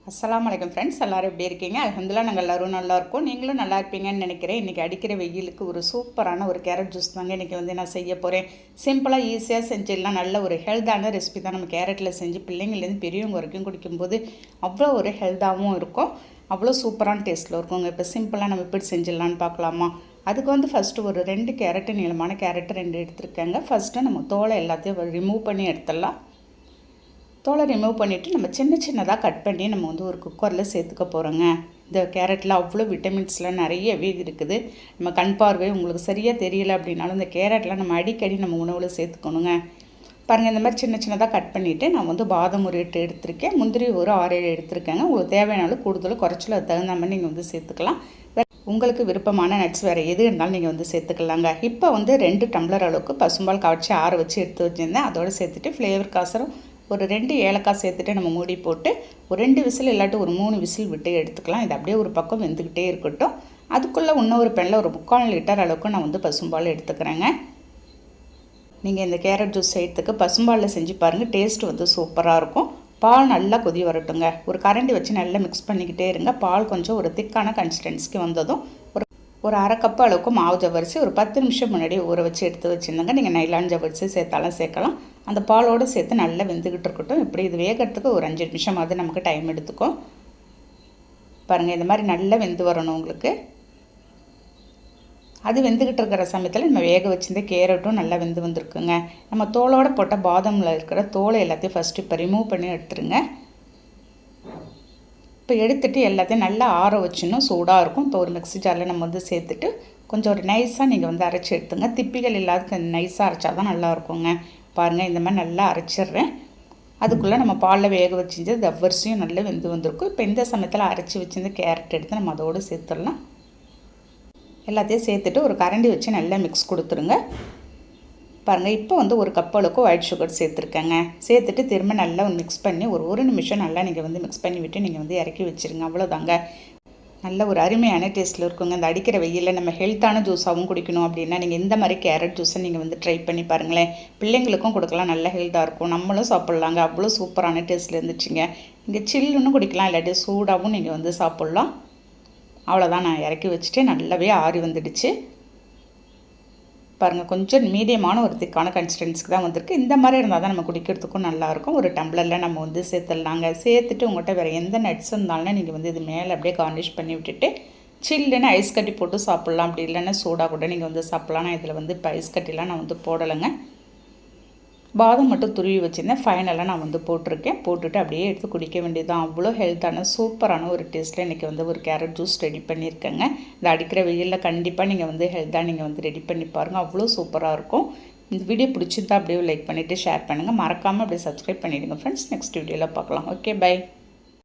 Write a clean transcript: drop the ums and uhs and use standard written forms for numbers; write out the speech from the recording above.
அஸ்ஸலாமு அலைக்கும் ஃப்ரெண்ட்ஸ், எல்லோரும் எப்படி இருக்கீங்க? அல்ஹம்துலில்லாஹ் நாங்கள் எல்லோரும் நல்லா இருக்கோம். நீங்களும் நல்லா இருப்பீங்கன்னு நினைக்கிறேன். இன்றைக்கி அடிக்கிற வெயிலுக்கு ஒரு சூப்பரான ஒரு கேரட் ஜூஸ் தாங்க இன்றைக்கி நான் செய்ய போகிறேன். சிம்பிளாக ஈஸியாக செஞ்சிடலாம். நல்ல ஒரு ஹெல்த்தான ரெசிபி தான். நம்ம கேரட்டில் செஞ்சு பிள்ளைங்கள்லேருந்து பெரியவங்க வரைக்கும் குடிக்கும்போது அவ்வளோ ஒரு ஹெல்த்தாகவும் இருக்கும், அவ்வளோ சூப்பரான டேஸ்ட்டில் இருக்குங்க. இப்போ சிம்பிளாக நம்ம எப்படி செஞ்சிடலான்னு பார்க்கலாமா? அதுக்கு ஃபஸ்ட்டு ஒரு 2 கேரட்டு, நீளமான கேரட்டு 2 எடுத்துருக்கேங்க. ஃபஸ்ட்டு நம்ம தோலை எல்லாத்தையும் ரிமூவ் பண்ணி எடுத்துடலாம். தோலை ரிமூவ் பண்ணிவிட்டு நம்ம சின்னதாக கட் பண்ணி நம்ம ஒரு குக்கரில் சேர்த்துக்க போகிறோங்க. இந்த கேரட்டில் அவ்வளோ விட்டமின்ஸ்லாம் நிறையவே இருக்குது. நம்ம கண் பார்வை உங்களுக்கு சரியாக தெரியலை அப்படின்னாலும் இந்த கேரட்லாம் நம்ம அடிக்கடி நம்ம உணவில் சேர்த்துக்கணுங்க. பாருங்கள், இந்த மாதிரி சின்னதாக கட் பண்ணிவிட்டு நான் பாதாம் ஒரு 8 எடுத்திருக்கேன், முந்திரி ஒரு 6-7 எடுத்திருக்கேங்க. உங்களுக்கு தேவையானாலும் கூடுதல் குறைச்சல தகுந்த மாதிரி நீங்கள் சேர்த்துக்கலாம். உங்களுக்கு விருப்பமான நட்ஸ் வேறு எது இருந்தாலும் நீங்கள் சேர்த்துக்கலாங்க. இப்போ 2 டம்ளர் அளவுக்கு பசும்பால் காய்ச்சி ஆற வச்சு எடுத்து வச்சுருந்தேன். அதோடு சேர்த்துட்டு ஃப்ளேவர் காசரம் ஒரு 2 ஏலக்காய் சேர்த்துட்டு நம்ம மூடி போட்டு ஒரு 2 விசில் இல்லாட்டி ஒரு 3 விசில் விட்டு எடுத்துக்கலாம். இது அப்படியே ஒரு பக்கம் வெந்துக்கிட்டே இருக்கட்டும். அதுக்குள்ளே இன்னொரு பெண்ணில் ஒரு 3/4 லிட்டர் அளவுக்கு நான் பசும்பால் எடுத்துக்கிறேங்க. நீங்கள் இந்த கேரட் ஜூஸ் செய்யறதுக்கு பசும்பாலில் செஞ்சு பாருங்கள், டேஸ்ட் சூப்பராக இருக்கும். பால் நல்லா கொதி வரட்டுங்க. ஒரு கரண்டி வச்சு நல்லா மிக்ஸ் பண்ணிக்கிட்டே இருங்க. பால் கொஞ்சம் ஒரு திக்கான கன்சிஸ்டன்சிக்கு வந்ததும் ஒரு 1/2 கப் அளவுக்கு மாவு ஜவ்வரிசி ஒரு 10 நிமிஷம் முன்னாடி ஊற வச்சு எடுத்து வச்சுருந்தாங்க. நீங்கள் நைலான் ஜவ்வரிசி சேர்த்தாலும் சேர்க்கலாம். அந்த பாலோடு சேர்த்து நல்லா வெந்துக்கிட்டு இருக்கட்டும். இப்படி இது வேகிறதுக்கு ஒரு 5 நிமிஷமாவது நமக்கு டைம் எடுத்துக்கும். பாருங்கள், இந்த மாதிரி நல்லா வெந்து வரணும் உங்களுக்கு. அது வெந்துக்கிட்டு இருக்கிற சமயத்தில் நம்ம வேக வச்சுருந்த கேரட்டும் நல்லா வெந்து வந்திருக்குங்க. நம்ம தோலோடு போட்ட பாதாமில் இருக்கிற தோலை எல்லாத்தையும் ஃபஸ்ட்டு இப்போ ரிமூவ் பண்ணி எடுத்துருங்க. இப்போ எடுத்துகிட்டு எல்லாத்தையும் நல்லா ஆற வச்சிடணும். சூடாக இருக்கும். இப்போ ஒரு மிக்ஸி ஜாரில் நம்ம சேர்த்துட்டு கொஞ்சம் ஒரு நைஸாக நீங்கள் அரைச்சி எடுத்துங்க. திப்பிகள் இல்லாத நைஸாக அரைச்சா தான் நல்லா இருக்குங்க. பாருங்கள், இந்த மாதிரி நல்லா அரைச்சிட்றேன். அதுக்குள்ளே நம்ம பாலில் வேக வச்சுருந்து ஜவ்வரிசியும் நல்லா வெந்து வந்திருக்கும். இப்போ இந்த சமயத்தில் அரைச்சி வச்சுருந்து கேரட் எடுத்து நம்ம அதோடு சேர்த்துடலாம். எல்லாத்தையும் சேர்த்துட்டு ஒரு கரண்டி வச்சு நல்லா மிக்ஸ் கொடுத்துருங்க. பாருங்கள், இப்போ 1 கப் அளவுக்கு ஒயிட் சுகர் சேர்த்துருக்கேங்க. சேர்த்துட்டு திரும்ப நல்லா மிக்ஸ் பண்ணி ஒரு நிமிஷம் நல்லா நீங்கள் மிக்ஸ் பண்ணி விட்டு நீங்கள் இறக்கி வச்சுருங்க. அவ்வளோதாங்க. நல்ல ஒரு அருமையான டேஸ்ட்டில் இருக்குங்க. இந்த அடிக்கிற வெயிலில் நம்ம ஹெல்த்தான ஜூஸாகவும் குடிக்கணும் அப்படின்னா நீங்கள் இந்த மாதிரி கேரட் ஜூஸை நீங்கள் ட்ரை பண்ணி பாருங்களேன். பிள்ளைங்களுக்கும் கொடுக்கலாம், நல்ல ஹெல்த்தாக இருக்கும். நம்மளும் சாப்பிட்லாங்க. அவ்வளோ சூப்பரான டேஸ்ட்டில் இருந்துச்சுங்க. நீங்கள் சில்லுன்னு குடிக்கலாம், இல்லாட்டி சூடாகவும் நீங்கள் சாப்பிட்லாம். அவ்வளோதான், நான் இறக்கி வச்சுட்டு நல்லாவே ஆறி வந்துடுச்சு. பாருங்கள், கொஞ்சம் மீடியமான ஒரு திக்கான கன்சிஸ்டன்சிக்கு தான் வந்திருக்கு. இந்த மாதிரி இருந்தால் தான் நம்ம குடிக்கிறதுக்கும் நல்லாயிருக்கும். ஒரு டம்ளரில் நம்ம சேர்த்துடலாங்க. சேர்த்துட்டு உங்கள்கிட்ட வேறு எந்த நட்ஸ் இருந்தாலும் நீங்கள் இது மேலே அப்படியே கார்னிஷ் பண்ணி விட்டுட்டு சில்லுன்னு ஐஸ் கட்டி போட்டு சாப்பிட்லாம். அப்படி இல்லைன்னா சூடாக கூட நீங்கள் சாப்பிட்லாம். நான் இதில் இப்போ ஐஸ் கட்டிலாம் நான் போடலைங்க. பாதம் மட்டும் துருவி வச்சுருந்தேன். ஃபைனலாக நான் போட்டிருக்கேன். போட்டுட்டு அப்படியே எடுத்து குடிக்க வேண்டியதுதான். அவ்வளோ ஹெல்த்தான சூப்பரான ஒரு டேஸ்ட்டில் இன்றைக்கி ஒரு கேரட் ஜூஸ் ரெடி பண்ணியிருக்கேங்க. இந்த அடிக்கிற வெயிலில் கண்டிப்பாக நீங்கள் ஹெல்த்தாக நீங்கள் ரெடி பண்ணி பாருங்கள். அவ்வளோ சூப்பராக இருக்கும். இந்த வீடியோ பிடிச்சிருந்தா அப்படியே லைக் பண்ணிவிட்டு ஷேர் பண்ணுங்கள். மறக்காமல் அப்படியே சப்ஸ்கிரைப் பண்ணிவிடுங்க ஃப்ரெண்ட்ஸ். நெக்ஸ்ட் வீடியோவில் பார்க்கலாம். Okay, by.